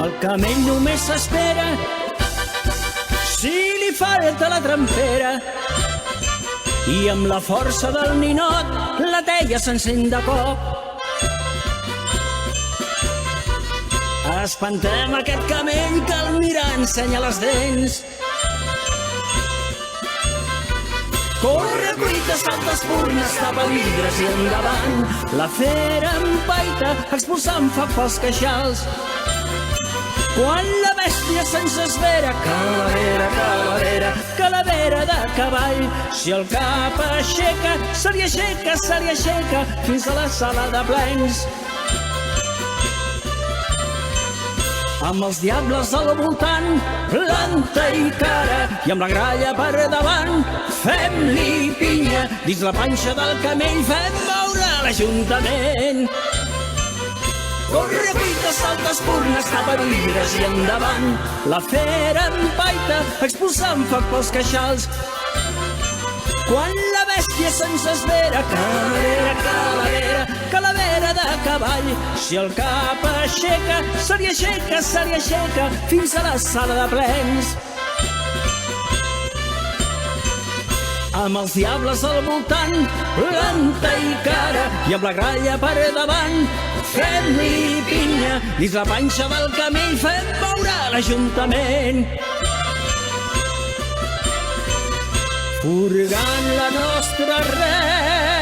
El camell només s'espera si li falta la trempera i amb la força del ninot la teia s'encén de cop. Espantem aquest camell que al mirar ensenya les dents. Corre, cuita, salta, espurna, tapa vidres i endavant. La fera empaita, expulsant foc pels queixals. Quan la bèstia se'ns esvera, calavera, calavera, calavera de cavall. Si el cap aixeca, se li aixeca, fins a la sala de plens. Amb els diables al voltant, planta i cara, i amb la gralla per davant, fem-li pinya. Dins la panxa del camell fem moure l'Ajuntament. Corre, cuita, salta, espurna, tapa vidres i endavant. La fera empaita, expulsant foc pels queixals. Quan la bèstia se'ns esvera, calavera, calavera, calavera de cavall. Si el cap aixeca, se li aixeca, fins a la sala de plens. Amb els diables al voltant, planta i cara, i amb la gralla per davant, fem-li pinya. Dins la panxa del camell fem moure l'Ajuntament. Furgant la nostra res